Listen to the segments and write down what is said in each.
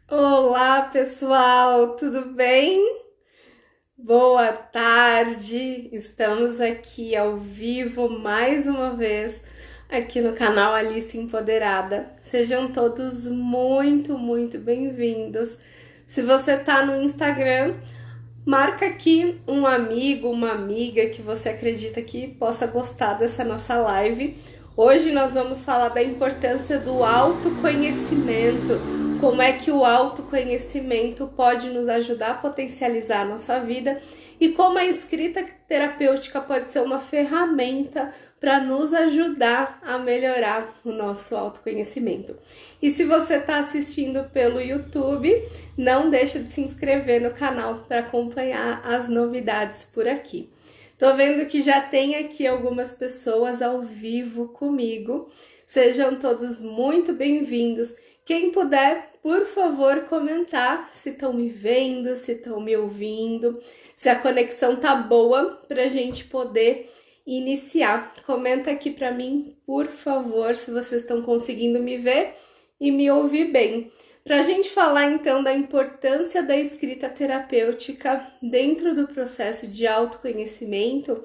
Olá, pessoal, tudo bem? Boa tarde. Estamos aqui ao vivo mais uma vez aqui no canal Alice Empoderada. Sejam todos muito bem-vindos. Se você está no Instagram, marca aqui um amigo, uma amiga que você acredita que possa gostar dessa nossa live. Hoje nós vamos falar da importância do autoconhecimento, como é que o autoconhecimento pode nos ajudar a potencializar a nossa vida e como a escrita terapêutica pode ser uma ferramenta para nos ajudar a melhorar o nosso autoconhecimento. E se você está assistindo pelo YouTube, não deixa de se inscrever no canal para acompanhar as novidades por aqui. Tô vendo que já tem aqui algumas pessoas ao vivo comigo. Sejam todos muito bem-vindos. Quem puder, por favor, comentar se estão me vendo, se estão me ouvindo, se a conexão tá boa para a gente poder iniciar. Comenta aqui para mim, por favor, se vocês estão conseguindo me ver e me ouvir bem. Para a gente falar então da importância da escrita terapêutica dentro do processo de autoconhecimento,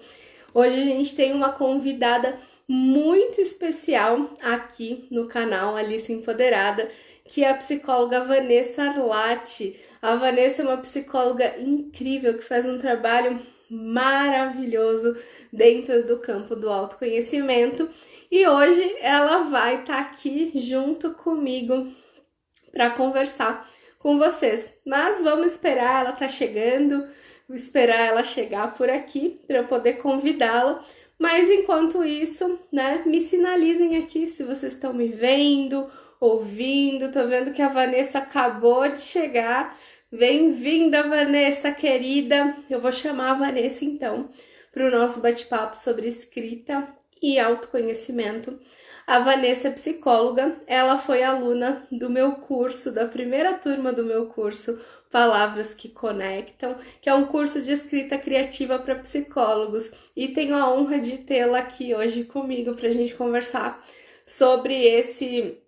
hoje a gente tem uma convidada muito especial aqui no canal Alice Empoderada, que é a psicóloga Vanessa Arlatti. A Vanessa é uma psicóloga incrível que faz um trabalho maravilhoso dentro do campo do autoconhecimento e hoje ela vai estar aqui junto comigo para conversar com vocês. Mas vamos esperar, ela tá chegando, vou esperar ela chegar por aqui para eu poder convidá-la. Mas enquanto isso, né, me sinalizem aqui se vocês estão me vendo, ouvindo. Tô vendo que a Vanessa acabou de chegar. Bem-vinda, Vanessa, querida. Eu vou chamar a Vanessa então para o nosso bate-papo sobre escrita e autoconhecimento. A Vanessa é psicóloga, ela foi aluna do meu curso, da primeira turma do meu curso Palavras que Conectam, que é um curso de escrita criativa para psicólogos. E tenho a honra de tê-la aqui hoje comigo para a gente conversar sobre esse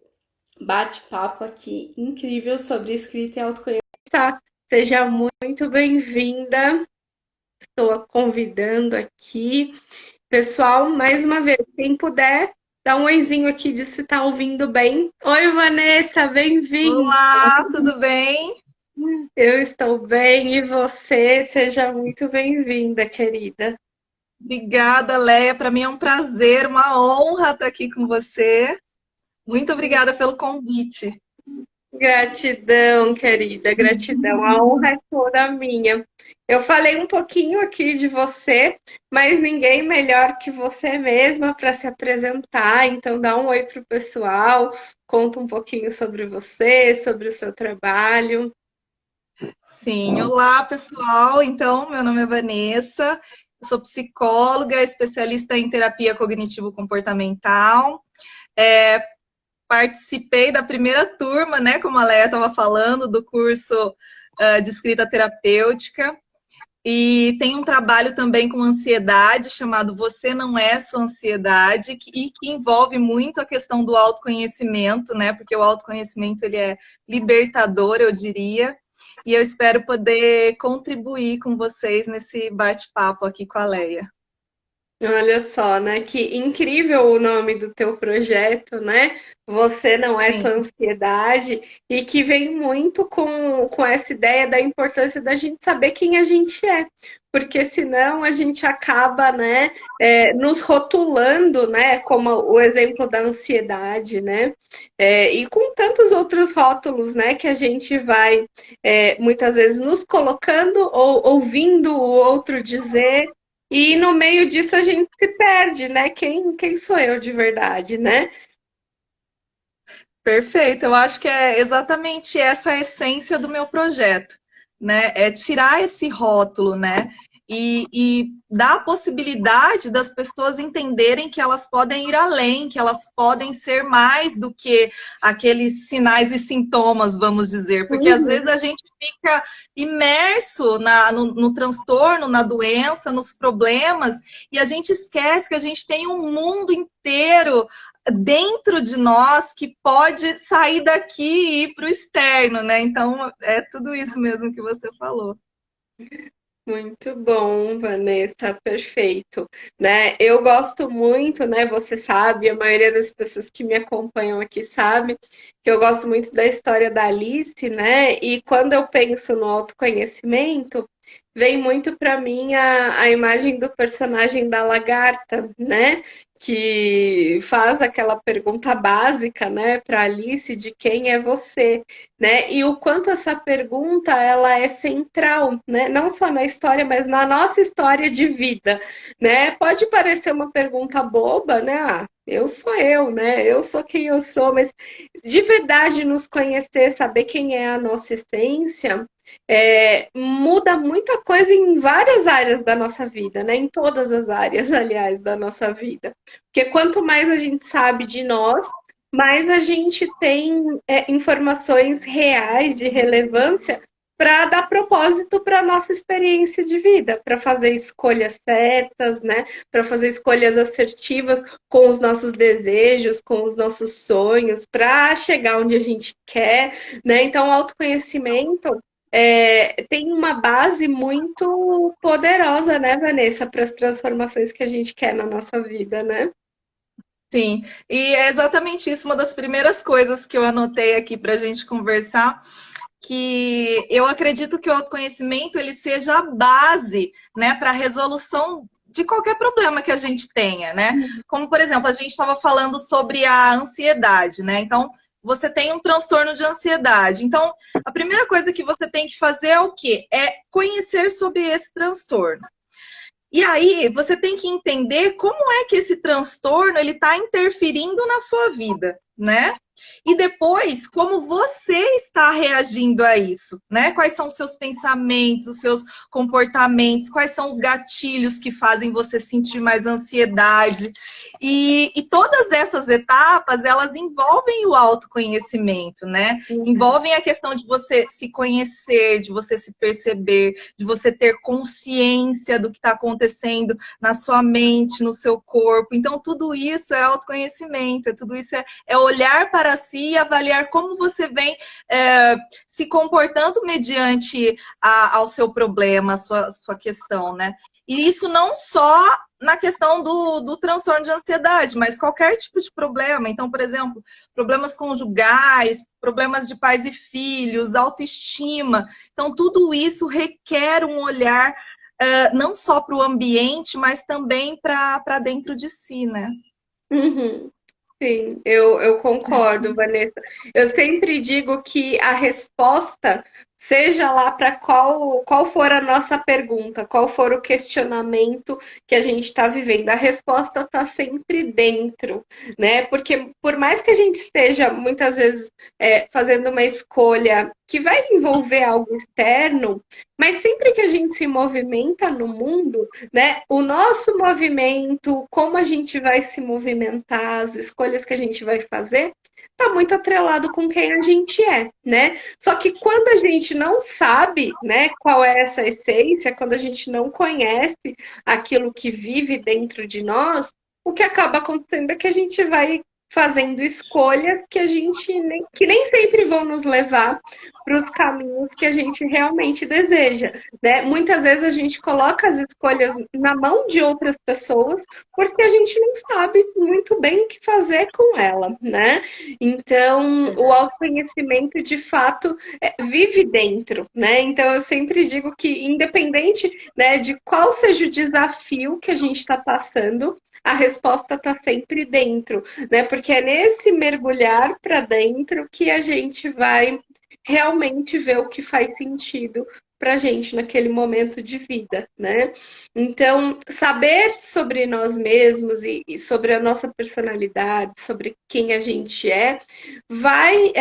bate-papo aqui incrível sobre escrita e autoconhecimento. Seja muito bem-vinda, estou a convidando aqui. Pessoal, mais uma vez, quem puder, dá um oizinho aqui de se tá ouvindo bem. Oi, Vanessa, bem-vinda. Olá, tudo bem? Eu estou bem e você? Seja muito bem-vinda, querida. Obrigada, Leia. Para mim é um prazer, uma honra estar aqui com você. Muito obrigada pelo convite. Gratidão, querida, gratidão. A honra é toda minha. Eu falei um pouquinho aqui de você, mas ninguém melhor que você mesma para se apresentar. Então, dá um oi pro pessoal, conta um pouquinho sobre você, sobre o seu trabalho. Sim, olá, pessoal. Então, meu nome é Vanessa, eu sou psicóloga, especialista em terapia cognitivo-comportamental. É, Participei da primeira turma, né, como a Leia estava falando, do curso de escrita terapêutica. E tem um trabalho também com ansiedade, chamado Você Não É Sua Ansiedade, e que envolve muito a questão do autoconhecimento, né? Porque o autoconhecimento ele é libertador, eu diria. E eu espero poder contribuir com vocês nesse bate-papo aqui com a Leia. Olha só, né? Que incrível o nome do teu projeto, né? Você não é tua Sim. ansiedade, e que vem muito com essa ideia da importância da gente saber quem a gente é, porque senão a gente acaba, né, nos rotulando, né, como o exemplo da ansiedade, né? E com tantos outros rótulos, né, que a gente vai muitas vezes nos colocando ou ouvindo o outro dizer. E no meio disso a gente se perde, né? Quem sou eu de verdade, né? Perfeito, eu acho que é exatamente essa a essência do meu projeto, né? É tirar esse rótulo, né? E dar a possibilidade das pessoas entenderem que elas podem ir além, que elas podem ser mais do que aqueles sinais e sintomas, vamos dizer, porque às vezes Uhum. a gente fica imerso no transtorno, na doença, nos problemas, e a gente esquece que a gente tem um mundo inteiro dentro de nós que pode sair daqui e ir para o externo, né? Então, é tudo isso mesmo que você falou. Muito bom, Vanessa, perfeito, né? Eu gosto muito, né? Você sabe, a maioria das pessoas que me acompanham aqui sabe que eu gosto muito da história da Alice, né? E quando eu penso no autoconhecimento, vem muito para mim a imagem do personagem da lagarta, né? Que faz aquela pergunta básica, né, para Alice de quem é você, né? E o quanto essa pergunta ela é central, né? Não só na história, mas na nossa história de vida, né? Pode parecer uma pergunta boba, né? Ah, eu sou eu, né? Eu sou quem eu sou, mas de verdade nos conhecer, saber quem é a nossa essência, muda muita coisa em várias áreas da nossa vida, né? Em todas as áreas, aliás, da nossa vida. Porque quanto mais a gente sabe de nós, mais a gente tem informações reais de relevância para dar propósito para a nossa experiência de vida, para fazer escolhas certas, né? Para fazer escolhas assertivas com os nossos desejos, com os nossos sonhos, para chegar onde a gente quer, né? Então, o autoconhecimento tem uma base muito poderosa, né, Vanessa, para as transformações que a gente quer na nossa vida, né? Sim, e é exatamente isso, uma das primeiras coisas que eu anotei aqui para a gente conversar, que eu acredito que o autoconhecimento ele seja a base, né, para a resolução de qualquer problema que a gente tenha, né? Como, por exemplo, a gente estava falando sobre a ansiedade, né? Então, você tem um transtorno de ansiedade. Então, a primeira coisa que você tem que fazer é o quê? É conhecer sobre esse transtorno. E aí, você tem que entender como é que esse transtorno ele está interferindo na sua vida, né? E depois, como você está reagindo a isso, né? Quais são os seus pensamentos, os seus comportamentos, quais são os gatilhos que fazem você sentir mais ansiedade. E todas essas etapas, elas envolvem o autoconhecimento, né? Envolvem a questão de você se conhecer, de você se perceber, de você ter consciência do que está acontecendo na sua mente, no seu corpo. Então, tudo isso é autoconhecimento, tudo isso é olhar para si e avaliar como você vem se comportando mediante ao seu problema, a sua questão, né? E isso não só na questão do transtorno de ansiedade, mas qualquer tipo de problema. Então, por exemplo, problemas conjugais, problemas de pais e filhos, autoestima. Então, tudo isso requer um olhar não só para o ambiente, mas também para dentro de si, né? Uhum. Sim, eu concordo, Vanessa. Eu sempre digo que a resposta, seja lá para qual for a nossa pergunta, qual for o questionamento que a gente está vivendo, a resposta está sempre dentro, né? Porque por mais que a gente esteja muitas vezes fazendo uma escolha que vai envolver algo externo, mas sempre que a gente se movimenta no mundo, né? O nosso movimento, como a gente vai se movimentar, as escolhas que a gente vai fazer, está muito atrelado com quem a gente é, né? Só que quando a gente não sabe, né, qual é essa essência, quando a gente não conhece aquilo que vive dentro de nós, o que acaba acontecendo é que a gente vai fazendo escolhas que nem sempre vão nos levar para os caminhos que a gente realmente deseja, né? Muitas vezes a gente coloca as escolhas na mão de outras pessoas porque a gente não sabe muito bem o que fazer com ela, né? Então, o autoconhecimento, de fato, vive dentro, né? Então, eu sempre digo que, independente, né, de qual seja o desafio que a gente está passando, a resposta está sempre dentro, né? Porque é nesse mergulhar para dentro que a gente vai realmente ver o que faz sentido para a gente naquele momento de vida, né? Então, saber sobre nós mesmos e sobre a nossa personalidade, sobre quem a gente vai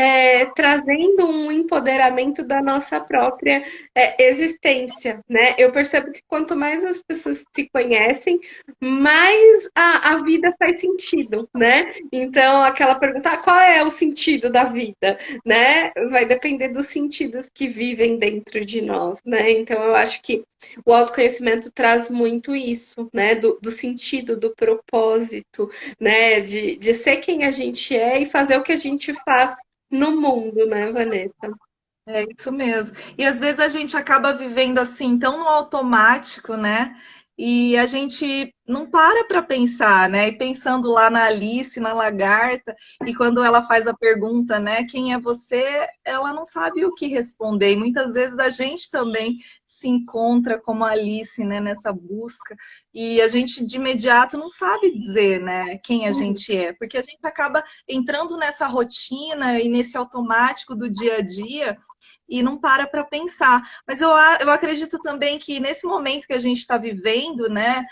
trazendo um empoderamento da nossa própria existência, né? Eu percebo que quanto mais as pessoas se conhecem, mais a vida faz sentido, né? Então, aquela pergunta, qual é o sentido da vida, né? Vai depender dos sentidos que vivem dentro de nós, nós, né? Então eu acho que o autoconhecimento traz muito isso, né? Do sentido, do propósito, né? De ser quem a gente é e fazer o que a gente faz no mundo, né, Vanessa? É isso mesmo. E às vezes a gente acaba vivendo assim, tão no automático, né? E a gente não para pensar, né? E pensando lá na Alice, na lagarta, e quando ela faz a pergunta, né, quem é você? Ela não sabe o que responder. E muitas vezes a gente também se encontra como a Alice, né, nessa busca, e a gente de imediato não sabe dizer, né, quem a gente é, porque a gente acaba entrando nessa rotina e nesse automático do dia a dia e não para pensar. Mas eu acredito também que nesse momento que a gente está vivendo, né,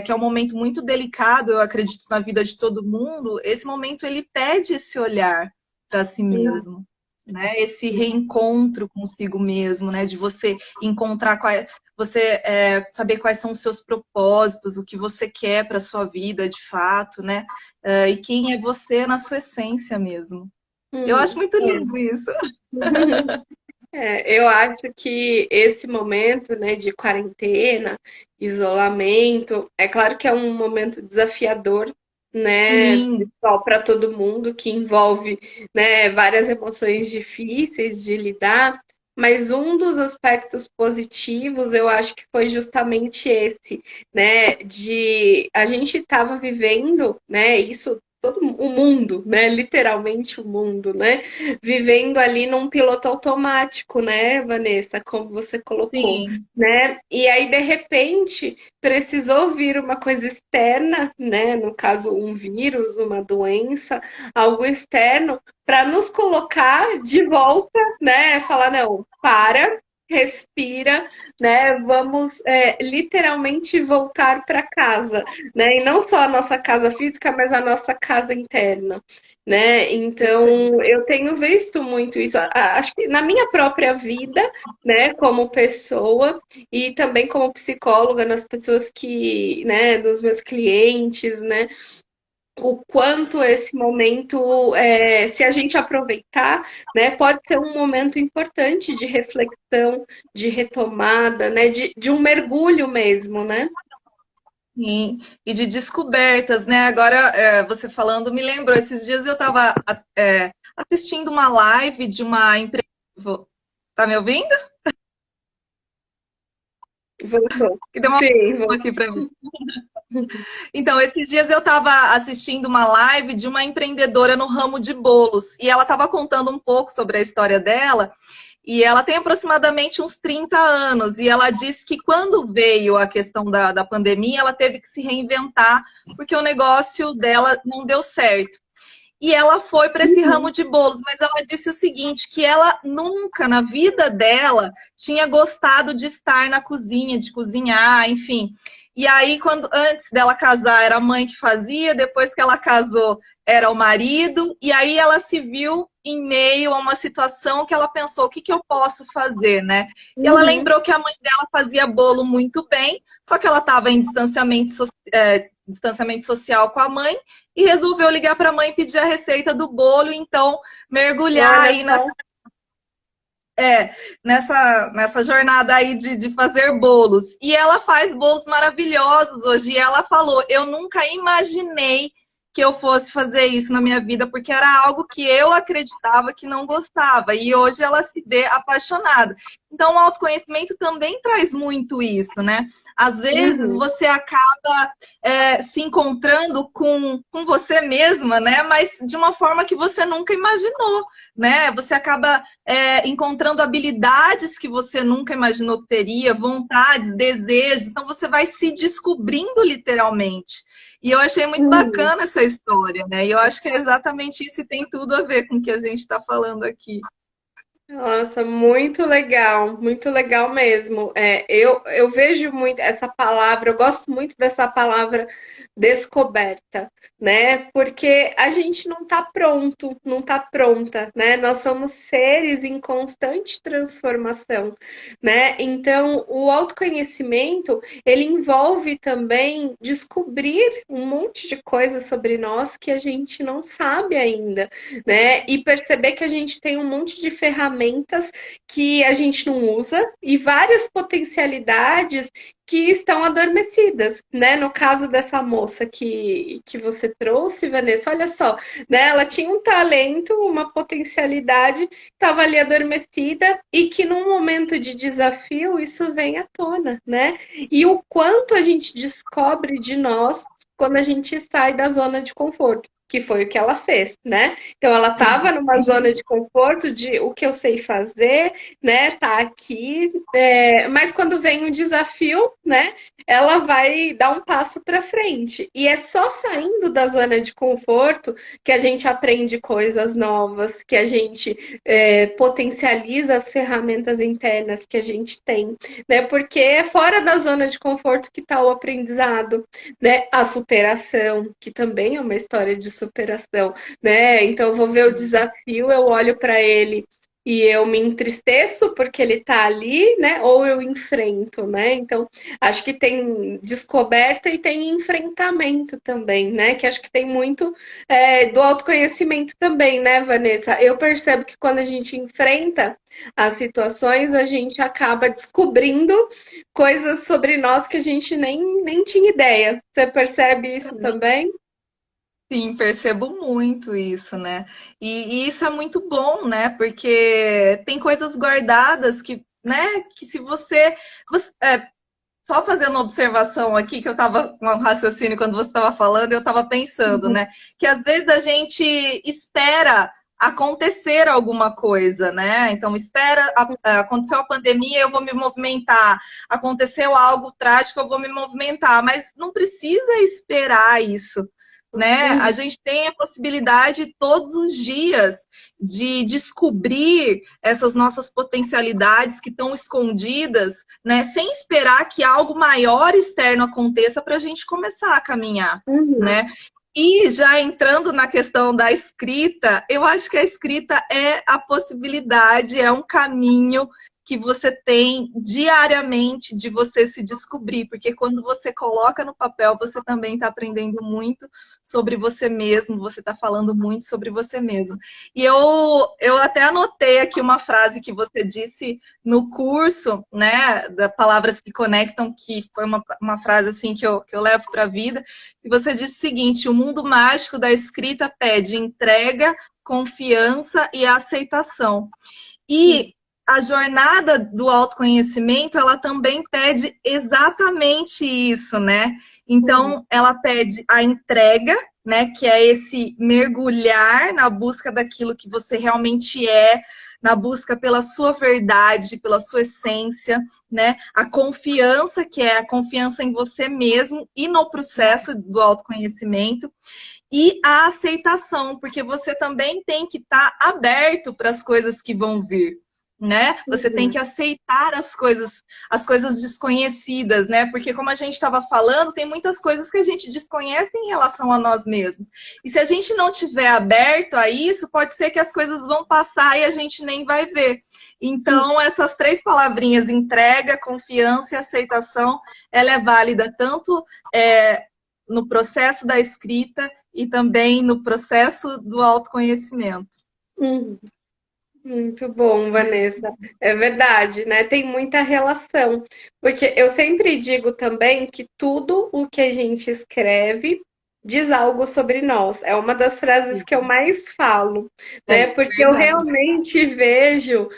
que é um momento muito delicado, eu acredito, na vida de todo mundo, esse momento ele pede esse olhar para si mesmo, né? Esse reencontro consigo mesmo, né? De você encontrar você saber quais são os seus propósitos, o que você quer para sua vida de fato, né? E quem é você na sua essência mesmo. Eu acho muito lindo isso. Eu acho que esse momento, né, de quarentena, isolamento, é claro que é um momento desafiador, né, Sim, para todo mundo, que envolve, né, várias emoções difíceis de lidar, mas um dos aspectos positivos, eu acho que foi justamente esse, né, de a gente estava vivendo, né, isso todo o mundo, né, literalmente o mundo, né, vivendo ali num piloto automático, né, Vanessa, como você colocou, sim. né? E aí, de repente, precisou vir uma coisa externa, né? No caso, um vírus, uma doença, algo externo, para nos colocar de volta, né? Falar, não, para. Respira, né? Vamos literalmente voltar para casa, né? E não só a nossa casa física, mas a nossa casa interna, né? Então, eu tenho visto muito isso, acho que na minha própria vida, né, como pessoa e também como psicóloga, nas pessoas que, né, dos meus clientes, né, o quanto esse momento, se a gente aproveitar, né, pode ser um momento importante de reflexão, de retomada, né, de um mergulho mesmo, né? Sim, e de descobertas, né? Agora, você falando, me lembrou, esses dias eu estava assistindo uma live de uma empresa. Tá me ouvindo? Voltou. Que deu uma Sim, voltou. aqui para mim. Então, esses dias eu estava assistindo uma live de uma empreendedora no ramo de bolos, e ela estava contando um pouco sobre a história dela. E ela tem aproximadamente uns 30 anos. E ela disse que quando veio a questão da pandemia, ela teve que se reinventar, porque o negócio dela não deu certo. E ela foi para esse ramo de bolos, mas ela disse o seguinte, que ela nunca na vida dela tinha gostado de estar na cozinha, de cozinhar, enfim. E aí, quando antes dela casar, era a mãe que fazia, depois que ela casou, era o marido, e aí ela se viu em meio a uma situação que ela pensou, o que, que eu posso fazer, né? E ela Uhum. lembrou que a mãe dela fazia bolo muito bem, só que ela estava em distanciamento social com a mãe, e resolveu ligar para a mãe e pedir a receita do bolo, então mergulhar Olha aí só. nessa jornada aí de fazer bolos. E ela faz bolos maravilhosos hoje. E ela falou: eu nunca imaginei que eu fosse fazer isso na minha vida, porque era algo que eu acreditava que não gostava. E hoje ela se vê apaixonada. Então, o autoconhecimento também traz muito isso, né? Às vezes Uhum. você acaba se encontrando com você mesma, né? Mas de uma forma que você nunca imaginou, né? Você acaba encontrando habilidades que você nunca imaginou que teria, vontades, desejos. Então você vai se descobrindo literalmente. E eu achei muito Uhum. bacana essa história, né? E eu acho que é exatamente isso e tem tudo a ver com o que a gente está falando aqui. Nossa, muito legal mesmo. Eu vejo muito essa palavra, eu gosto muito dessa palavra descoberta, né? Porque a gente não tá pronto, não tá pronta, né? Nós somos seres em constante transformação, né? Então, o autoconhecimento, ele envolve também descobrir um monte de coisas sobre nós que a gente não sabe ainda, né? E perceber que a gente tem um monte de ferramentas ferramentas que a gente não usa e várias potencialidades que estão adormecidas, né? No caso dessa moça que você trouxe, Vanessa, olha só, né? Ela tinha um talento, uma potencialidade, estava ali adormecida e que num momento de desafio isso vem à tona, né? E o quanto a gente descobre de nós quando a gente sai da zona de conforto, que foi o que ela fez, né? Então ela estava numa zona de conforto de o que eu sei fazer, né? Tá aqui, mas quando vem um desafio, né? Ela vai dar um passo para frente. E é só saindo da zona de conforto que a gente aprende coisas novas, que a gente potencializa as ferramentas internas que a gente tem, né? Porque é fora da zona de conforto que está o aprendizado, né? A superação, que também é uma história de superação, né? Então eu vou ver o desafio, eu olho para ele e eu me entristeço porque ele está ali, né? Ou eu enfrento, né? Então acho que tem descoberta e tem enfrentamento também, né? Que acho que tem muito do autoconhecimento também, né, Vanessa? Eu percebo que quando a gente enfrenta as situações, a gente acaba descobrindo coisas sobre nós que a gente nem tinha ideia. Você percebe isso também? Sim, percebo muito isso, né? E isso é muito bom, né? Porque tem coisas guardadas que, né? Que se só fazendo uma observação aqui, que eu estava com um raciocínio quando você estava falando, eu estava pensando, Uhum. né? Que às vezes a gente espera acontecer alguma coisa, né? Então, aconteceu a pandemia, eu vou me movimentar. Aconteceu algo trágico, eu vou me movimentar. Mas não precisa esperar isso, né? A Uhum. gente tem a possibilidade todos os dias de descobrir essas nossas potencialidades que estão escondidas, né? Sem esperar que algo maior externo aconteça para a gente começar a caminhar, Uhum. né? E já entrando na questão da escrita, eu acho que a escrita é a possibilidade, é um caminho que você tem diariamente de você se descobrir, porque quando você coloca no papel, você também está aprendendo muito sobre você mesmo, você está falando muito sobre você mesmo. E eu até anotei aqui uma frase que você disse no curso, né, da Palavras que Conectam, que foi uma frase assim que eu levo para a vida, e você disse o seguinte: o mundo mágico da escrita pede entrega, confiança e aceitação. E a jornada do autoconhecimento, ela também pede exatamente isso, né? Uhum. Então, ela pede a entrega, né? Que é esse mergulhar na busca daquilo que você realmente é, na busca pela sua verdade, pela sua essência, né? A confiança, que é a confiança em você mesmo e no processo do autoconhecimento, e a aceitação, porque você também tem que estar aberto para as coisas que vão vir, né? Você tem Uhum. que aceitar as coisas desconhecidas, né? Porque como a gente estava falando, tem muitas coisas que a gente desconhece em relação a nós mesmos. E se a gente não tiver aberto a isso, pode ser que as coisas vão passar e a gente nem vai ver. Então, essas três palavrinhas, entrega, confiança e aceitação, ela é válida tanto no processo da escrita e também no processo do autoconhecimento. Uhum. Muito bom, Vanessa. É verdade, né? Tem muita relação. Porque eu sempre digo também que tudo o que a gente escreve diz algo sobre nós. É uma das frases que eu mais falo, É né? Porque eu verdade. realmente vejo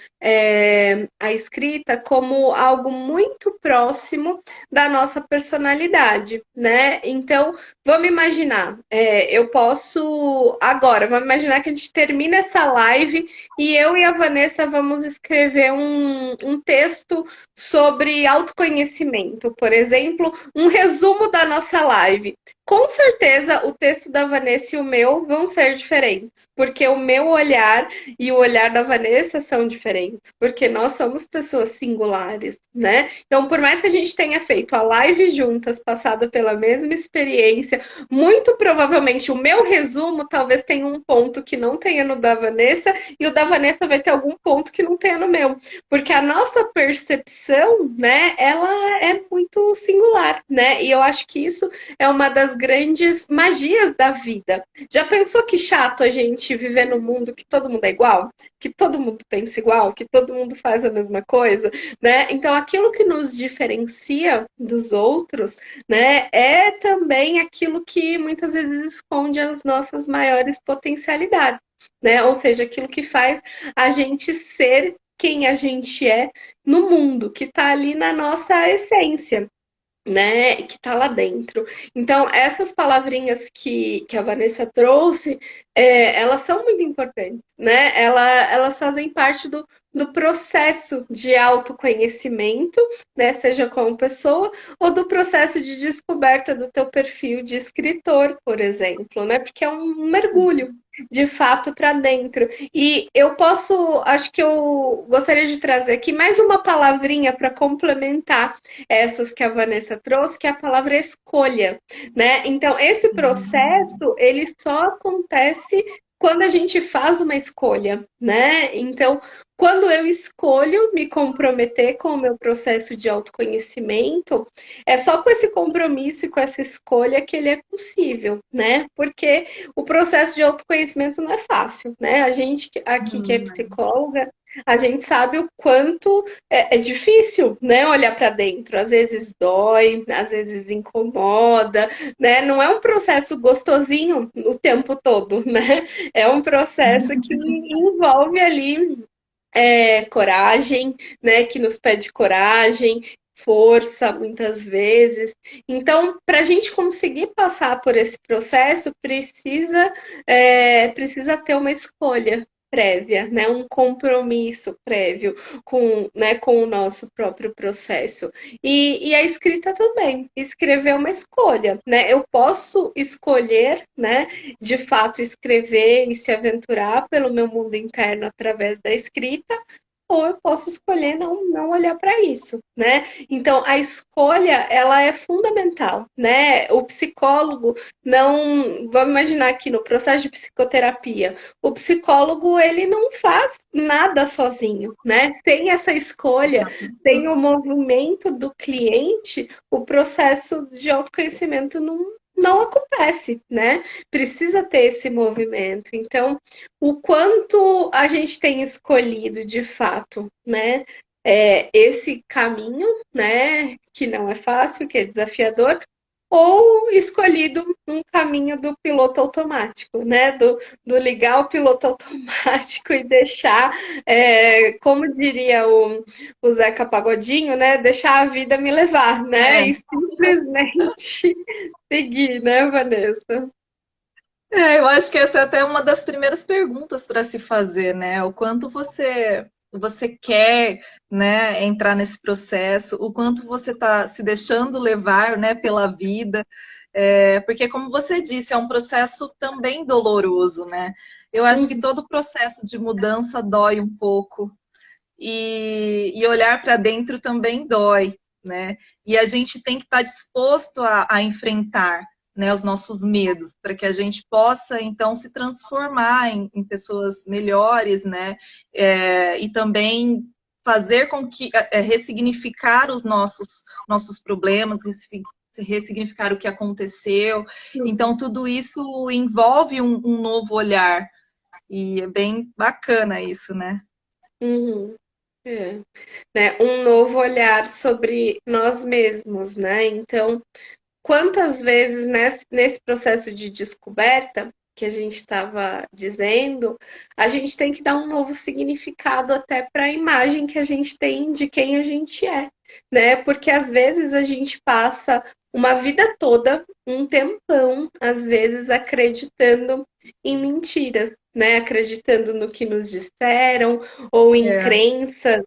a escrita como algo muito próximo da nossa personalidade, né? Então, vamos imaginar, eu posso agora, vamos imaginar que a gente termina essa live e eu e a Vanessa vamos escrever um texto sobre autoconhecimento, por exemplo, um resumo da nossa live. Com certeza, o texto da Vanessa e o meu vão ser diferentes, porque o meu olhar e o olhar da Vanessa são diferentes, porque nós somos pessoas singulares, né? Então, por mais que a gente tenha feito a live juntas, passado pela mesma experiência, muito provavelmente o meu resumo talvez tenha um ponto que não tenha no da Vanessa e o da Vanessa vai ter algum ponto que não tenha no meu, porque a nossa percepção, né, ela é muito singular, né? E eu acho que isso é uma das das grandes magias da vida. Já pensou que chato a gente viver num mundo que todo mundo é igual? Que todo mundo pensa igual? Que todo mundo faz a mesma coisa? Né? Então, aquilo que nos diferencia dos outros, né, é também aquilo que muitas vezes esconde as nossas maiores potencialidades. Né? Ou seja, aquilo que faz a gente ser quem a gente é no mundo, que está ali na nossa essência, né, que está lá dentro. Então, essas palavrinhas que a Vanessa trouxe, elas são muito importantes, né? Elas fazem parte do processo de autoconhecimento, né, seja como pessoa, ou do processo de descoberta do teu perfil de escritor, por exemplo, né? Porque é um mergulho de fato para dentro. E eu acho que eu gostaria de trazer aqui mais uma palavrinha para complementar essas que a Vanessa trouxe, que é a palavra escolha, né? Então, esse processo, ele só acontece quando a gente faz uma escolha, né? Então, quando eu escolho me comprometer com o meu processo de autoconhecimento, é só com esse compromisso e com essa escolha que ele é possível, né? Porque o processo de autoconhecimento não é fácil, né? A gente aqui que é psicóloga, a gente sabe o quanto é difícil, né, olhar para dentro. Às vezes dói, às vezes incomoda, né? Não é um processo gostosinho o tempo todo, né? É um processo que envolve ali coragem, né? Que nos pede coragem, força, muitas vezes. Então, para a gente conseguir passar por esse processo, precisa ter uma escolha prévia, né? Um compromisso prévio com o nosso próprio processo. E a escrita também. Escrever é uma escolha, né? Eu posso escolher, né? De fato, escrever e se aventurar pelo meu mundo interno através da escrita, ou eu posso escolher não olhar para isso, né? Então, a escolha, ela é fundamental, né? O psicólogo não... Vamos imaginar aqui no processo de psicoterapia, o psicólogo, ele não faz nada sozinho, né? Tem essa escolha, tem o movimento do cliente, o processo de autoconhecimento não acontece, né? Precisa ter esse movimento. Então, o quanto a gente tem escolhido de fato, né? Esse caminho, né? Que não é fácil, que é desafiador, ou escolhido um caminho do piloto automático, né? Do ligar o piloto automático e deixar, como diria o Zeca Pagodinho, né? Deixar a vida me levar, né? E simplesmente seguir, né, Vanessa? Eu acho que essa é até uma das primeiras perguntas para se fazer, né? O quanto você quer, né, entrar nesse processo, o quanto você está se deixando levar, né, pela vida, porque como você disse, é um processo também doloroso, né? Eu acho que todo processo de mudança dói um pouco e olhar para dentro também dói, né? E a gente tem que estar disposto a enfrentar, né, os nossos medos, para que a gente possa, então, se transformar em pessoas melhores, né, e também fazer com que, ressignificar os nossos problemas, ressignificar o que aconteceu. Então, tudo isso envolve um novo olhar, e é bem bacana isso, né? Uhum. É, né? Um novo olhar sobre nós mesmos, né? Então, quantas vezes nesse processo de descoberta que a gente estava dizendo, a gente tem que dar um novo significado até para a imagem que a gente tem de quem a gente é, né? Porque às vezes a gente passa uma vida toda, um tempão, às vezes acreditando em mentiras, né? Acreditando no que nos disseram ou em É. crenças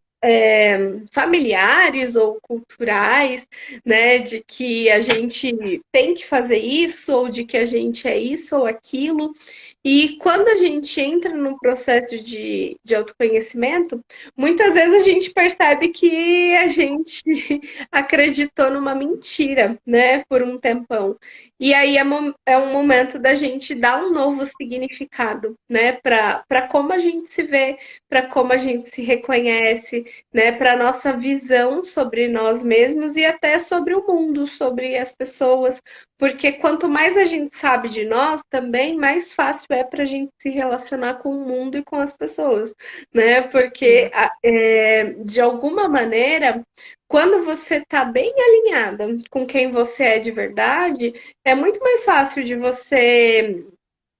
familiares ou culturais, né, de que a gente tem que fazer isso, ou de que a gente é isso ou aquilo. E quando a gente entra no processo de autoconhecimento, muitas vezes a gente percebe que a gente acreditou numa mentira, né, por um tempão. E aí é um momento da gente dar um novo significado, né, para como a gente se vê, para como a gente se reconhece, né, para nossa visão sobre nós mesmos e até sobre o mundo, sobre as pessoas, porque quanto mais a gente sabe de nós, também mais fácil é para a gente se relacionar com o mundo e com as pessoas, né? Porque de alguma maneira, quando você está bem alinhada com quem você é de verdade, é muito mais fácil de você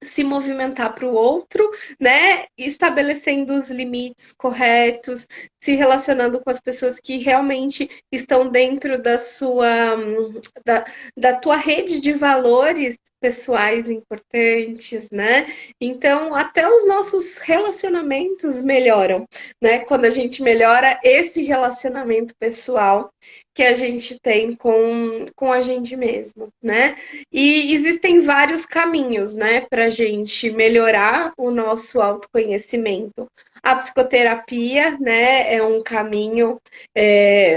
se movimentar para o outro, né? Estabelecendo os limites corretos, se relacionando com as pessoas que realmente estão dentro da, da tua rede de valores pessoais importantes, né? Então, até os nossos relacionamentos melhoram, né? Quando a gente melhora esse relacionamento pessoal que a gente tem com a gente mesmo, né? E existem vários caminhos, né, para a gente melhorar o nosso autoconhecimento. A psicoterapia, né, é um caminho,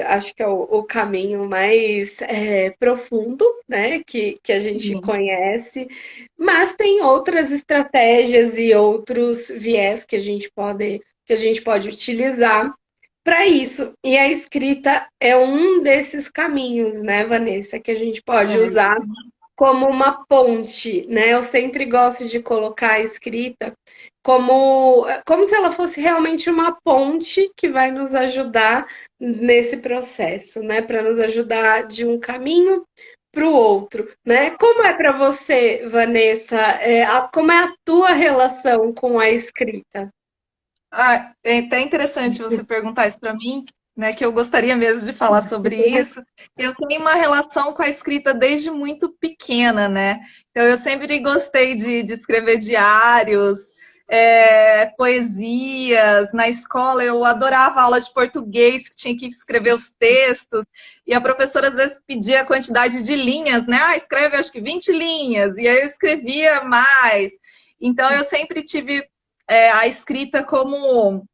acho que é o caminho mais profundo, né, que a gente Sim. conhece, mas tem outras estratégias e outros viés que a gente pode utilizar para isso. E a escrita é um desses caminhos, né, Vanessa, que a gente pode É. usar como uma ponte, né? Eu sempre gosto de colocar a escrita como se ela fosse realmente uma ponte que vai nos ajudar nesse processo, né? Para nos ajudar de um caminho para o outro, né? Como é para você, Vanessa? Como é a tua relação com a escrita? Ah, é até interessante você perguntar isso para mim, né? Que eu gostaria mesmo de falar sobre isso. Eu tenho uma relação com a escrita desde muito pequena, né? Então eu sempre gostei de escrever diários, poesias. Na escola eu adorava a aula de português, que tinha que escrever os textos, e a professora às vezes pedia a quantidade de linhas, né? Ah, escreve acho que 20 linhas, e aí eu escrevia mais. Então eu sempre tive a escrita como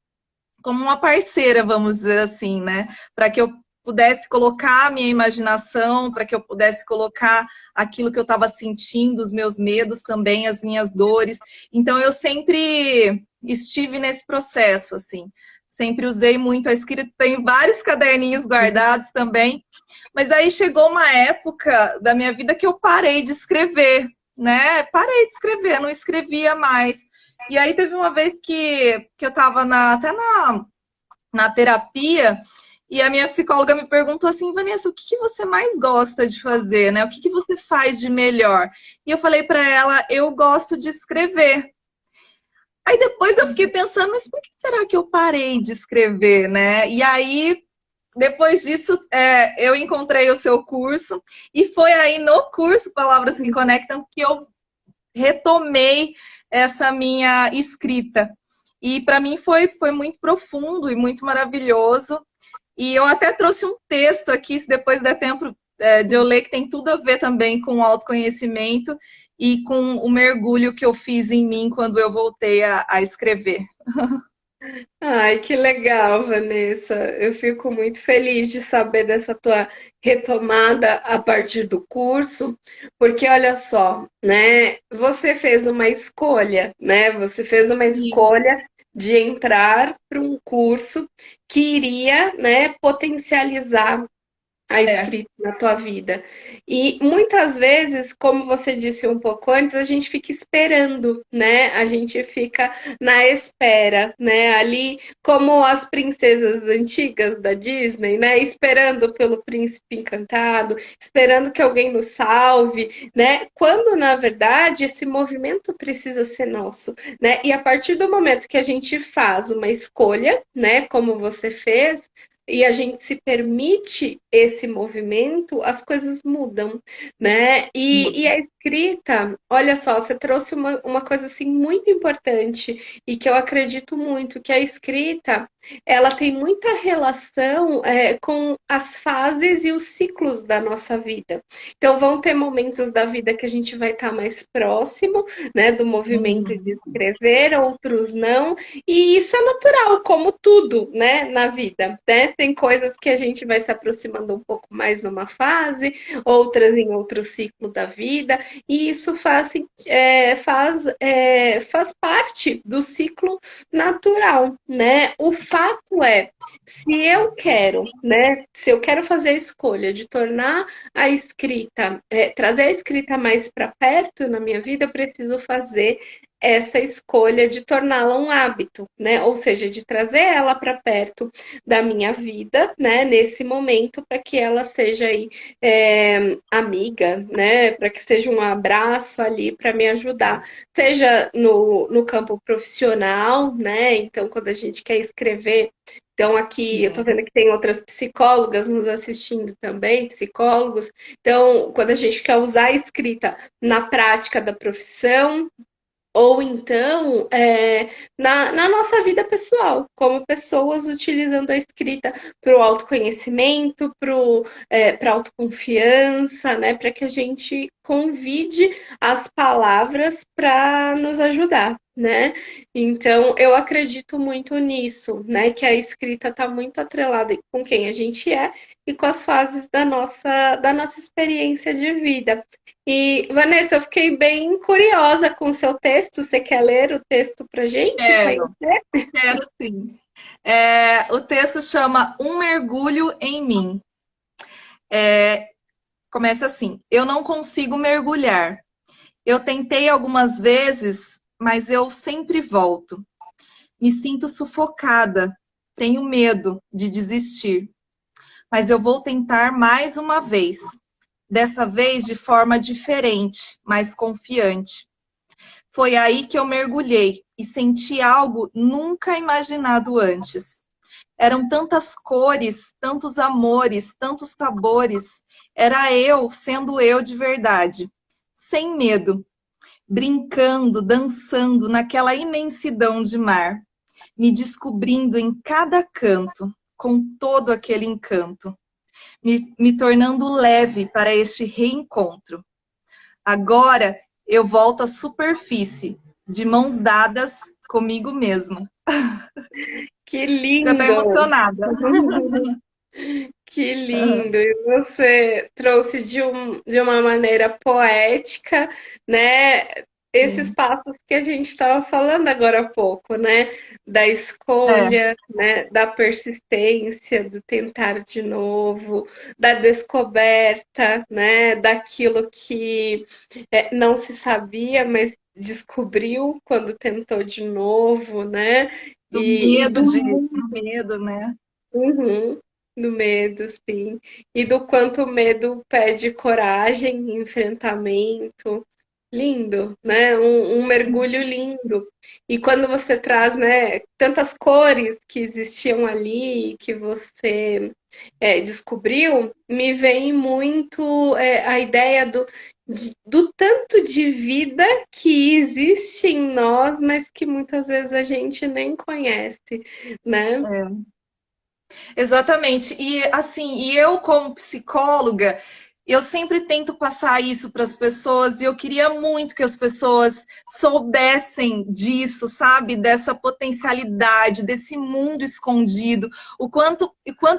uma parceira, vamos dizer assim, né? Para que eu pudesse colocar a minha imaginação, para que eu pudesse colocar aquilo que eu estava sentindo, os meus medos também, as minhas dores. Então eu sempre estive nesse processo, assim. Sempre usei muito a escrita, tenho vários caderninhos guardados também. Mas aí chegou uma época da minha vida que eu parei de escrever, né? Parei de escrever, não escrevia mais. E aí teve uma vez que eu estava até na terapia e a minha psicóloga me perguntou assim, Vanessa, o que, que você mais gosta de fazer, né? O que, que você faz de melhor? E eu falei para ela, eu gosto de escrever. Aí depois eu fiquei pensando, mas por que será que eu parei de escrever, né? E aí, depois disso, eu encontrei o seu curso e foi aí no curso Palavras que Conectam que eu retomei essa minha escrita. E para mim foi muito profundo e muito maravilhoso. E eu até trouxe um texto aqui, se depois der tempo de eu ler, que tem tudo a ver também com o autoconhecimento e com o mergulho que eu fiz em mim quando eu voltei a escrever. Ai, que legal, Vanessa. Eu fico muito feliz de saber dessa tua retomada a partir do curso, porque olha só, né? Você fez uma escolha, né? Você fez uma Sim, escolha de entrar para um curso que iria, né, potencializar a é, escrita na tua vida. E muitas vezes, como você disse um pouco antes, a gente fica esperando, né? A gente fica na espera, né? Ali, como as princesas antigas da Disney, né? Esperando pelo príncipe encantado, esperando que alguém nos salve, né? Quando, na verdade, esse movimento precisa ser nosso, né? E a partir do momento que a gente faz uma escolha, né? Como você fez, e a gente se permite esse movimento, as coisas mudam, né? E a escrita, olha só, você trouxe uma coisa assim muito importante e que eu acredito muito, que a escrita ela tem muita relação com as fases e os ciclos da nossa vida. Então, vão ter momentos da vida que a gente vai estar mais próximo, né, do movimento de Uhum. escrever, outros não, e isso é natural, como tudo, né, na vida, né? Tem coisas que a gente vai se aproximando um pouco mais numa fase, outras em outro ciclo da vida, e isso faz parte do ciclo natural, né? O fato é, se eu quero, né, se eu quero fazer a escolha de tornar a escrita, trazer a escrita mais para perto na minha vida, eu preciso fazer essa escolha de torná-la um hábito, né? Ou seja, de trazer ela para perto da minha vida, né? Nesse momento, para que ela seja aí, amiga, né? Para que seja um abraço ali para me ajudar, seja no campo profissional, né? Então, quando a gente quer escrever. Então, aqui eu estou Sim. vendo que tem outras psicólogas nos assistindo também, psicólogos. Então, quando a gente quer usar a escrita na prática da profissão, ou então, na nossa vida pessoal, como pessoas utilizando a escrita para o autoconhecimento, para a autoconfiança, né? Para que a gente convide as palavras para nos ajudar, né? Então, eu acredito muito nisso, né? Que a escrita está muito atrelada com quem a gente é e com as fases da nossa experiência de vida. E, Vanessa, eu fiquei bem curiosa com o seu texto. Você quer ler o texto para gente? Quero, Conhecer? quero sim. O texto chama Um Mergulho em Mim. Começa assim: eu não consigo mergulhar. Eu tentei algumas vezes, mas eu sempre volto. Me sinto sufocada. Tenho medo de desistir. Mas eu vou tentar mais uma vez. Dessa vez de forma diferente, mais confiante. Foi aí que eu mergulhei e senti algo nunca imaginado antes. Eram tantas cores, tantos amores, tantos sabores. Era eu sendo eu de verdade, sem medo, brincando, dançando naquela imensidão de mar, me descobrindo em cada canto, com todo aquele encanto, me tornando leve para este reencontro. Agora eu volto à superfície, de mãos dadas comigo mesma. Que Fico até lindo! emocionada. Que lindo! E você trouxe de uma maneira poética, né? Esses Sim. passos que a gente estava falando agora há pouco, né? Da É, escolha, né? Da persistência, do tentar de novo, da descoberta, né? Daquilo que não se sabia, mas descobriu quando tentou de novo, né? do E medo do do medo, né? Uhum. Do medo, sim. E do quanto o medo pede coragem, enfrentamento. Lindo, né? Um mergulho lindo. E quando você traz, né, tantas cores que existiam ali, que você descobriu, me vem muito a ideia do tanto de vida que existe em nós, mas que muitas vezes a gente nem conhece, né? É. Exatamente. E assim, e eu como psicóloga, eu sempre tento passar isso para as pessoas e eu queria muito que as pessoas soubessem disso, sabe? Dessa potencialidade, desse mundo escondido, o quanto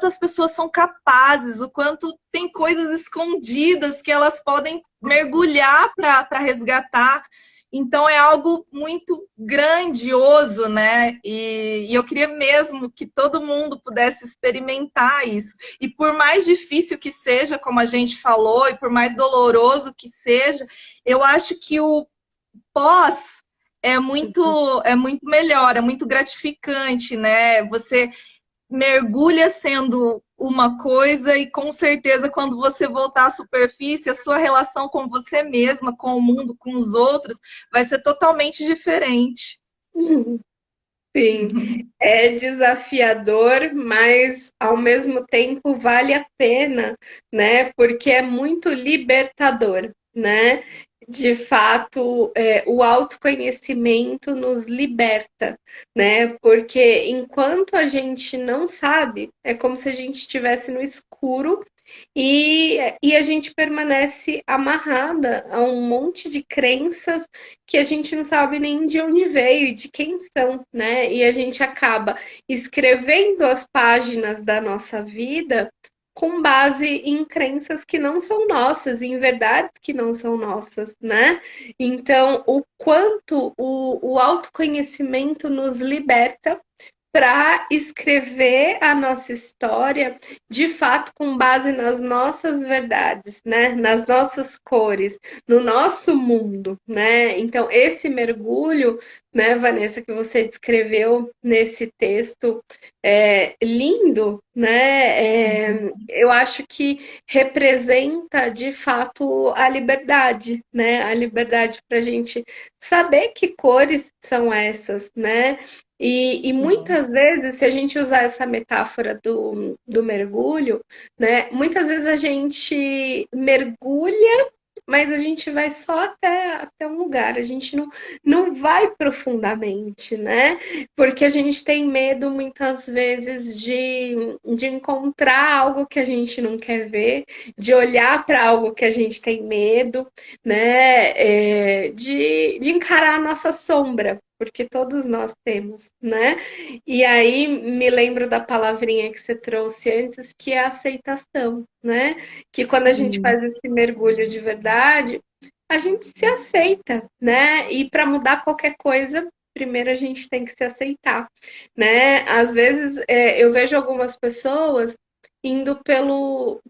as pessoas são capazes, o quanto tem coisas escondidas que elas podem mergulhar para resgatar. Então é algo muito grandioso, né? E eu queria mesmo que todo mundo pudesse experimentar isso. E por mais difícil que seja, como a gente falou, e por mais doloroso que seja, eu acho que o pós é muito melhor, é muito gratificante, né? Você mergulha sendo uma coisa e com certeza quando você voltar à superfície, a sua relação com você mesma, com o mundo, com os outros, vai ser totalmente diferente. Sim, é desafiador, mas ao mesmo tempo vale a pena, né? Porque é muito libertador, né? De fato, o autoconhecimento nos liberta, né? Porque enquanto a gente não sabe, é como se a gente estivesse no escuro e a gente permanece amarrada a um monte de crenças que a gente não sabe nem de onde veio e de quem são, né? E a gente acaba escrevendo as páginas da nossa vida com base em crenças que não são nossas, em verdades que não são nossas, né? Então, o quanto o autoconhecimento nos liberta para escrever a nossa história de fato com base nas nossas verdades, né? Nas nossas cores, no nosso mundo, né? Então, esse mergulho, né, Vanessa, que você descreveu nesse texto lindo, né? Eu acho que representa de fato a liberdade, né? A liberdade para a gente saber que cores são essas, né? E Sim. muitas vezes, se a gente usar essa metáfora do mergulho, né? Muitas vezes a gente mergulha, mas a gente vai só até um lugar, a gente não vai profundamente, né? Porque a gente tem medo muitas vezes de encontrar algo que a gente não quer ver, de olhar para algo que a gente tem medo, né? De encarar a nossa sombra, porque todos nós temos, né? E aí me lembro da palavrinha que você trouxe antes, que é a aceitação, né? Que quando a gente Sim. faz esse mergulho de verdade, a gente se aceita, né? E para mudar qualquer coisa, primeiro a gente tem que se aceitar, né? Às vezes eu vejo algumas pessoas indo pela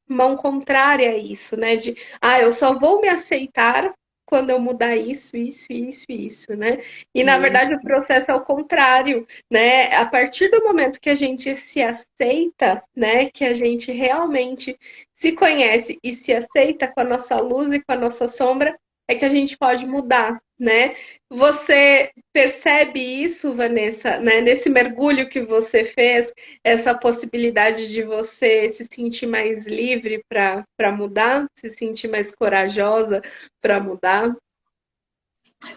mão contrária a isso, né? De eu só vou me aceitar quando eu mudar isso, isso, né? E na verdade o Isso. processo é o contrário, né? A partir do momento que a gente se aceita, né? Que a gente realmente se conhece e se aceita com a nossa luz e com a nossa sombra, é que a gente pode mudar, né? Você percebe isso, Vanessa, né? Nesse mergulho que você fez, essa possibilidade de você se sentir mais livre para mudar, se sentir mais corajosa para mudar?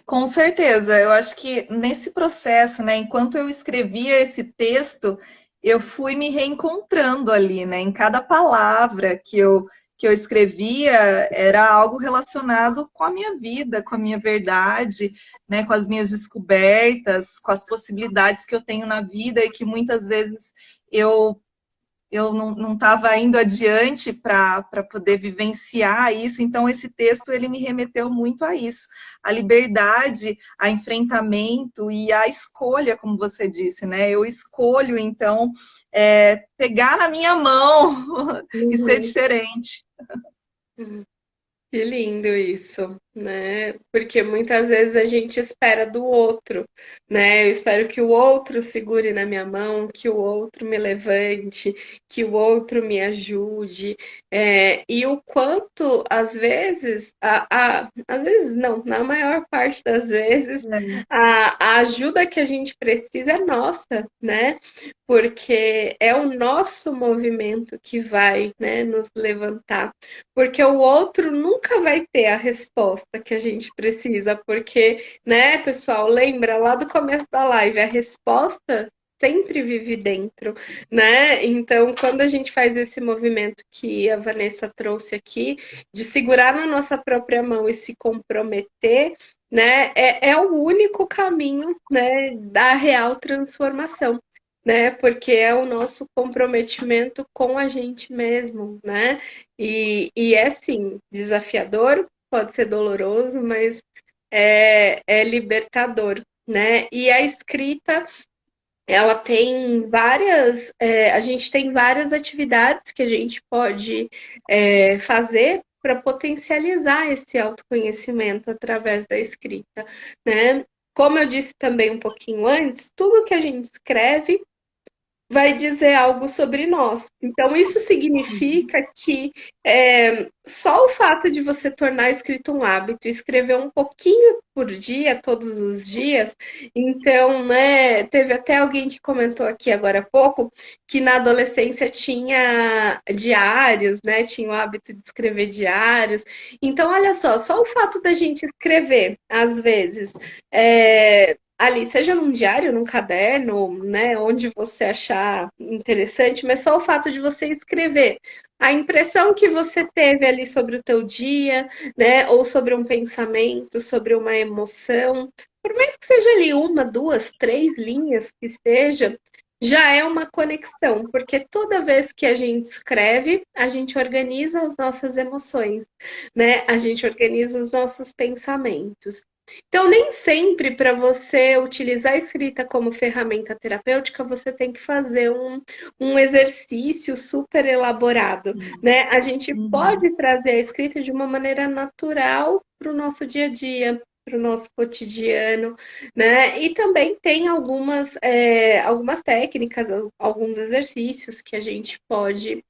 Com certeza, eu acho que nesse processo, né, enquanto eu escrevia esse texto, eu fui me reencontrando ali, né, em cada palavra que eu escrevia era algo relacionado com a minha vida, com a minha verdade, né, com as minhas descobertas, com as possibilidades que eu tenho na vida e que muitas vezes eu eu não estava indo adiante para poder vivenciar isso, então esse texto ele me remeteu muito a isso, a liberdade, a enfrentamento e a escolha, como você disse, né? Eu escolho, então, pegar na minha mão e ser Uhum. diferente. Que lindo isso, né? Porque muitas vezes a gente espera do outro, né? Eu espero que o outro segure na minha mão, que o outro me levante, que o outro me ajude. E o quanto, às vezes, às vezes não, na maior parte das vezes, É, a ajuda que a gente precisa é nossa, né? Porque é o nosso movimento que vai, né, nos levantar, porque o outro nunca vai ter a resposta que a gente precisa, porque, né, pessoal, lembra lá do começo da live, a resposta sempre vive dentro, né? Então, quando a gente faz esse movimento que a Vanessa trouxe aqui, de segurar na nossa própria mão e se comprometer, né, é o único caminho, né, da real transformação, né? Porque é o nosso comprometimento com a gente mesmo, né? E é sim, desafiador, pode ser doloroso, mas é libertador, né? E a escrita, ela tem várias, a gente tem várias atividades que a gente pode fazer para potencializar esse autoconhecimento através da escrita, né? Como eu disse também um pouquinho antes, tudo que a gente escreve vai dizer algo sobre nós. Então, isso significa que só o fato de você tornar a escrita um hábito, escrever um pouquinho por dia, todos os dias, então, né, teve até alguém que comentou aqui agora há pouco que na adolescência tinha diários, né, tinha o hábito de escrever diários. Então, olha só o fato da gente escrever, às vezes, ali, seja num diário, num caderno, né, onde você achar interessante, mas só o fato de você escrever a impressão que você teve ali sobre o teu dia, né, ou sobre um pensamento, sobre uma emoção, por mais que seja ali uma, duas, três linhas que seja, já é uma conexão, porque toda vez que a gente escreve, a gente organiza as nossas emoções, né? A gente organiza os nossos pensamentos. Então, nem sempre para você utilizar a escrita como ferramenta terapêutica, você tem que fazer um exercício super elaborado, né? A gente Uhum. pode trazer a escrita de uma maneira natural para o nosso dia a dia, para o nosso cotidiano, né? E também tem algumas técnicas, alguns exercícios que a gente pode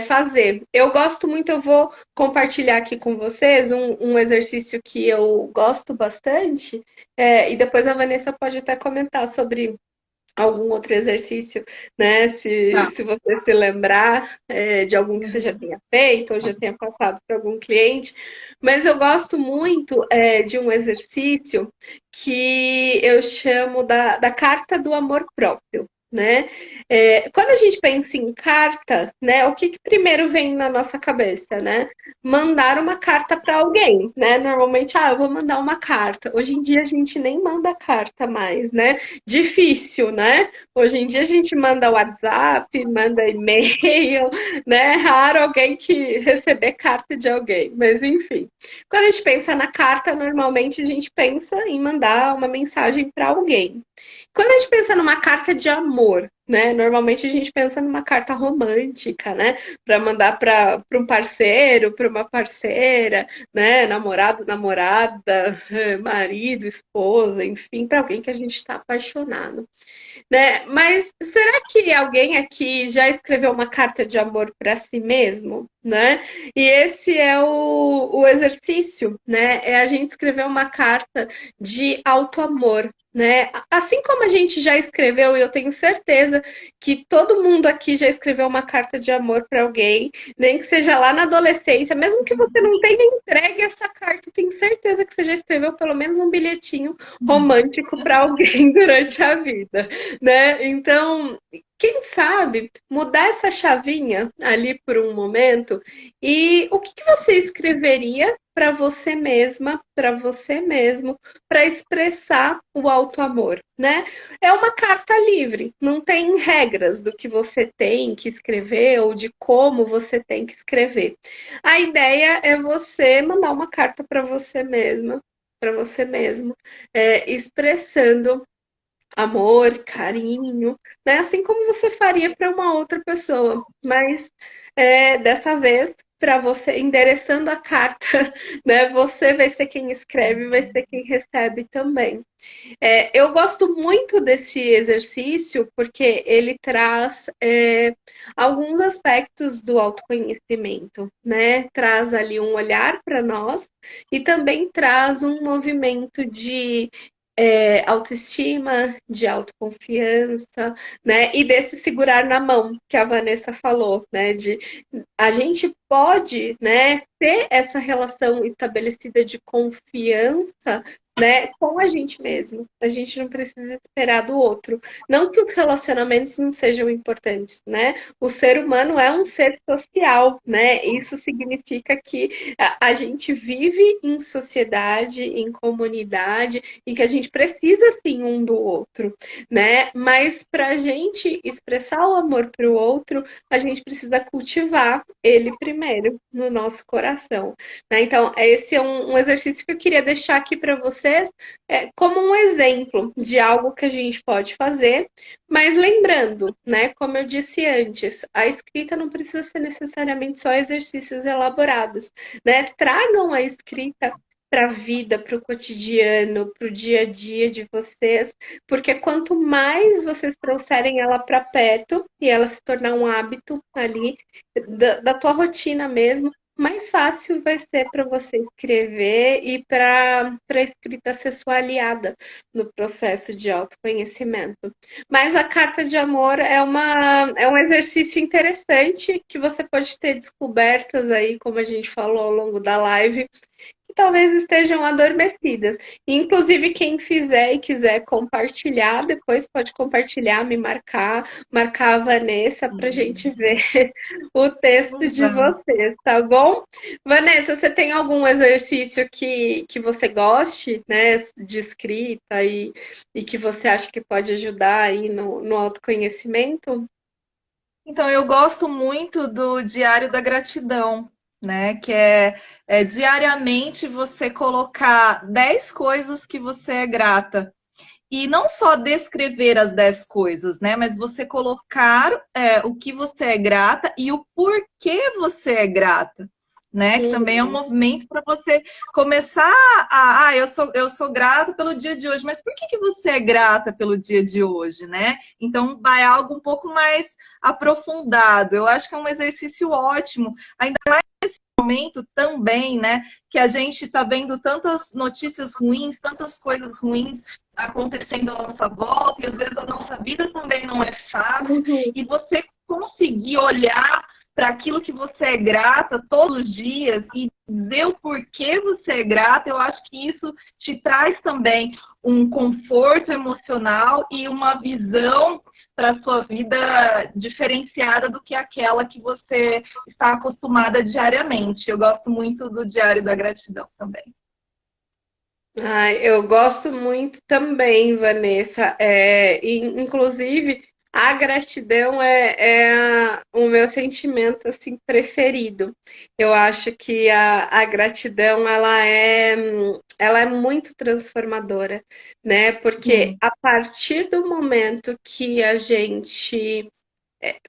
fazer. Eu gosto muito, eu vou compartilhar aqui com vocês um exercício que eu gosto bastante, e depois a Vanessa pode até comentar sobre algum outro exercício, né? Se, Tá. se você se lembrar de algum que você já Uhum. tenha feito ou já tenha passado para algum cliente. Mas eu gosto muito de um exercício que eu chamo da carta do amor próprio. Né? Quando a gente pensa em carta, né, o que primeiro vem na nossa cabeça, né? Mandar uma carta para alguém, né? Normalmente, eu vou mandar uma carta. Hoje em dia a gente nem manda carta mais, né? Difícil, né? Hoje em dia a gente manda WhatsApp, manda e-mail, né? É raro alguém que receber carta de alguém, mas enfim. Quando a gente pensa na carta, normalmente a gente pensa em mandar uma mensagem para alguém. Quando a gente pensa numa carta de amor, né? Normalmente a gente pensa numa carta romântica, né? Para mandar para um parceiro, para uma parceira, né? Namorado, namorada, marido, esposa, enfim, para alguém que a gente está apaixonado, né? Mas será que alguém aqui já escreveu uma carta de amor para si mesmo, né? E esse é o exercício, né? É a gente escrever uma carta de auto-amor, né? Assim como a gente já escreveu, e eu tenho certeza que todo mundo aqui já escreveu uma carta de amor para alguém, nem que seja lá na adolescência, mesmo que você não tenha entregue essa carta, tenho certeza que você já escreveu pelo menos um bilhetinho romântico para alguém durante a vida, né? Então, quem sabe mudar essa chavinha ali por um momento e o que você escreveria para você mesma, para você mesmo, para expressar o auto-amor, né? É uma carta livre, não tem regras do que você tem que escrever ou de como você tem que escrever. A ideia é você mandar uma carta para você mesma, para você mesmo, expressando amor, carinho, né? Assim como você faria para uma outra pessoa, mas dessa vez para você endereçando a carta, né? Você vai ser quem escreve, vai ser quem recebe também. Eu gosto muito desse exercício porque ele traz alguns aspectos do autoconhecimento, né? Traz ali um olhar para nós e também traz um movimento de autoestima, de autoconfiança, né? E desse segurar na mão que a Vanessa falou, né? De a gente pode, né, ter essa relação estabelecida de confiança, né, com a gente mesmo. A gente não precisa esperar do outro. Não que os relacionamentos não sejam importantes, né? O ser humano é um ser social, né? Isso significa que a gente vive em sociedade, em comunidade e que a gente precisa sim um do outro, né? Mas para a gente expressar o amor para o outro, a gente precisa cultivar ele primeiro no nosso coração, né? Então, esse é um exercício que eu queria deixar aqui para vocês como um exemplo de algo que a gente pode fazer, mas lembrando, né, como eu disse antes, a escrita não precisa ser necessariamente só exercícios elaborados, né? Tragam a escrita para a vida, para o cotidiano, para o dia a dia de vocês, porque quanto mais vocês trouxerem ela para perto e ela se tornar um hábito ali da tua rotina mesmo, mais fácil vai ser para você escrever e para a escrita ser sua aliada no processo de autoconhecimento. Mas a carta de amor é um exercício interessante que você pode ter descobertas aí, como a gente falou ao longo da live, que talvez estejam adormecidas. Inclusive, quem fizer e quiser compartilhar, depois pode compartilhar, me marcar, marcar a Vanessa para a gente ver o texto de Vamos. vocês, tá bom? Vanessa, você tem algum exercício que você goste, né, de escrita e que você acha que pode ajudar aí no autoconhecimento? Então, eu gosto muito do Diário da Gratidão, né? Que é diariamente você colocar 10 coisas que você é grata. E não só descrever as 10 coisas, né? Mas você colocar o que você é grata e o porquê você é grata. Né? Que também é um Uhum. movimento para você começar eu sou grata pelo dia de hoje, mas por que você é grata pelo dia de hoje, né? Então vai algo um pouco mais aprofundado. Eu acho que é um exercício ótimo, ainda mais nesse momento também, né? Que a gente está vendo tantas notícias ruins, tantas coisas ruins acontecendo à nossa volta, e às vezes a nossa vida também não é fácil, Uhum. e você conseguir olhar para aquilo que você é grata todos os dias e dizer o porquê você é grata, eu acho que isso te traz também um conforto emocional e uma visão para a sua vida diferenciada do que aquela que você está acostumada diariamente. Eu gosto muito do Diário da Gratidão também. Ai, eu gosto muito também, Vanessa. Inclusive, a gratidão é o meu sentimento assim preferido. Eu acho que a gratidão ela é muito transformadora, né? Porque Sim, a partir do momento que a gente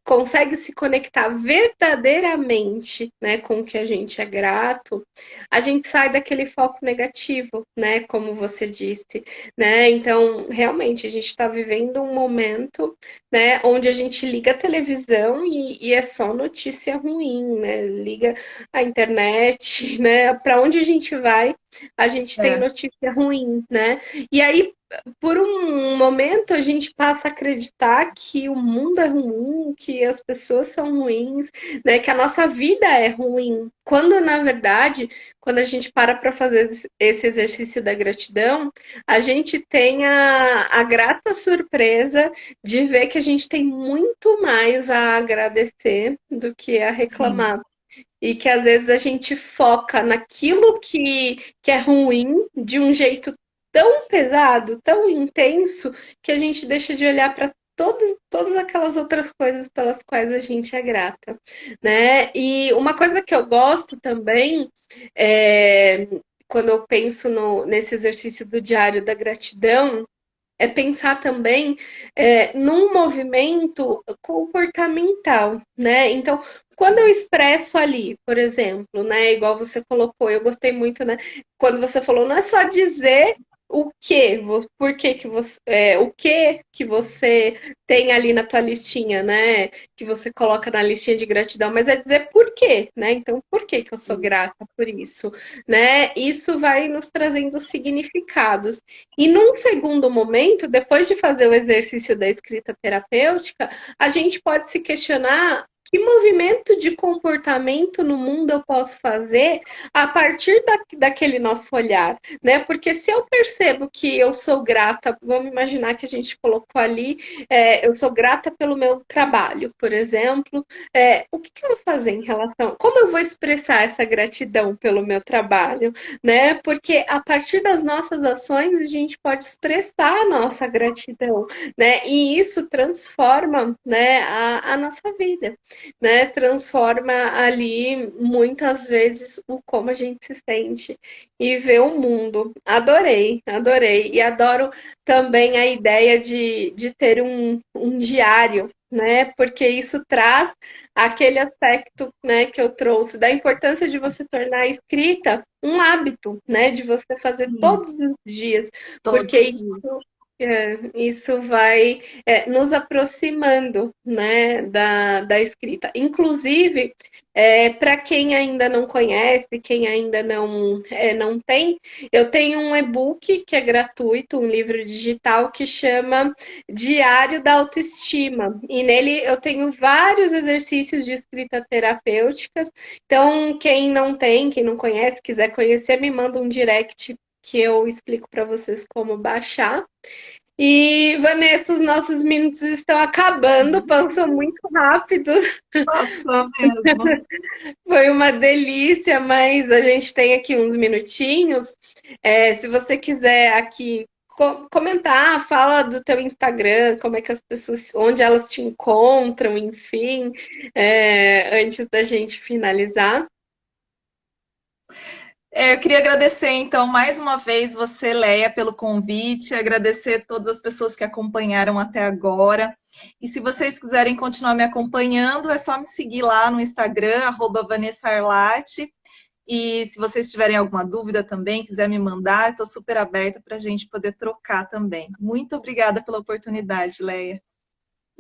consegue se conectar verdadeiramente, né, com o que a gente é grato, a gente sai daquele foco negativo, né, como você disse, né? Então, realmente, a gente está vivendo um momento, né, onde a gente liga a televisão e é só notícia ruim, né? Liga a internet, né? Para onde a gente vai, a gente tem é, notícia ruim, né? E aí por um momento a gente passa a acreditar que o mundo é ruim, que as pessoas são ruins, né? Que a nossa vida é ruim. Quando, na verdade, quando a gente para fazer esse exercício da gratidão, a gente tem a grata surpresa de ver que a gente tem muito mais a agradecer do que a sim. reclamar. E que às vezes a gente foca naquilo que é ruim de um jeito tão pesado, tão intenso, que a gente deixa de olhar para todas aquelas outras coisas pelas quais a gente é grata, né? E uma coisa que eu gosto também é quando eu penso nesse exercício do diário da gratidão, é pensar também num movimento comportamental, né? Então, quando eu expresso ali, por exemplo, né, igual você colocou, eu gostei muito, né, quando você falou, não é só dizer o que, por que você, o que você tem ali na tua listinha, né, que você coloca na listinha de gratidão, mas é dizer por quê, né? Então, por que que eu sou grata por isso, né? Isso vai nos trazendo significados. E num segundo momento, depois de fazer o exercício da escrita terapêutica, a gente pode se questionar que movimento de comportamento no mundo eu posso fazer a partir daquele nosso olhar, né? Porque se eu percebo que eu sou grata, vamos imaginar que a gente colocou ali, eu sou grata pelo meu trabalho, por exemplo, o que eu vou fazer em relação, como eu vou expressar essa gratidão pelo meu trabalho, né? Porque a partir das nossas ações a gente pode expressar a nossa gratidão, né? E isso transforma, né, a nossa vida, né? Transforma ali muitas vezes o como a gente se sente e vê o mundo. Adorei, adorei. E adoro também a ideia de ter um diário. né? Porque isso traz aquele aspecto, né, que eu trouxe da importância de você tornar a escrita um hábito, né? De você fazer Sim, todos os dias, todos porque os dias. isso vai nos aproximando, né, da escrita. Inclusive, para quem ainda não conhece, quem ainda não tem, eu tenho um e-book que é gratuito, um livro digital que chama Diário da Autoestima. E nele eu tenho vários exercícios de escrita terapêutica. Então, quem não tem, quem não conhece, quiser conhecer, me manda um direct que eu explico para vocês como baixar. E, Vanessa, os nossos minutos estão acabando, passou muito rápido. Passou mesmo. Foi uma delícia, mas a gente tem aqui uns minutinhos. Se você quiser aqui comentar, fala do teu Instagram, como é que as pessoas, onde elas te encontram, enfim, antes da gente finalizar. Eu queria agradecer, então, mais uma vez você, Leia, pelo convite, agradecer todas as pessoas que acompanharam até agora. E se vocês quiserem continuar me acompanhando, é só me seguir lá no Instagram, @VanessaArlati. E se vocês tiverem alguma dúvida também, quiser me mandar, estou super aberta para a gente poder trocar também. Muito obrigada pela oportunidade, Leia.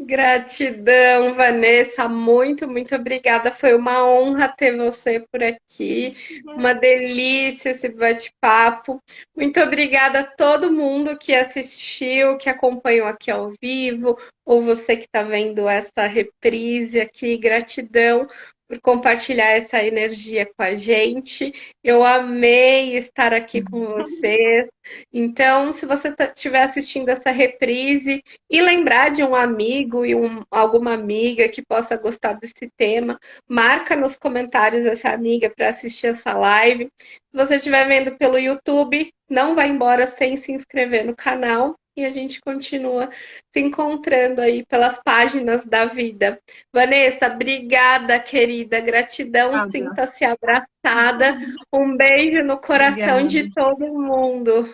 Gratidão, Vanessa, muito obrigada. Foi uma honra ter você por aqui. Uma delícia esse bate-papo. Muito obrigada a todo mundo que assistiu, que acompanhou aqui ao vivo, ou você que está vendo essa reprise aqui. Gratidão por compartilhar essa energia com a gente. Eu amei estar aqui com você. Então, se você estiver assistindo essa reprise, e lembrar de um amigo e alguma amiga que possa gostar desse tema, marca nos comentários essa amiga para assistir essa live. Se você estiver vendo pelo YouTube, não vá embora sem se inscrever no canal e a gente continua se encontrando aí pelas páginas da vida. Vanessa, obrigada, querida. Gratidão, Obrigada. sinta-se abraçada. Um beijo no coração Obrigada. de todo mundo.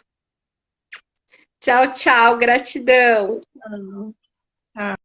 Tchau, tchau. Gratidão. Tchau.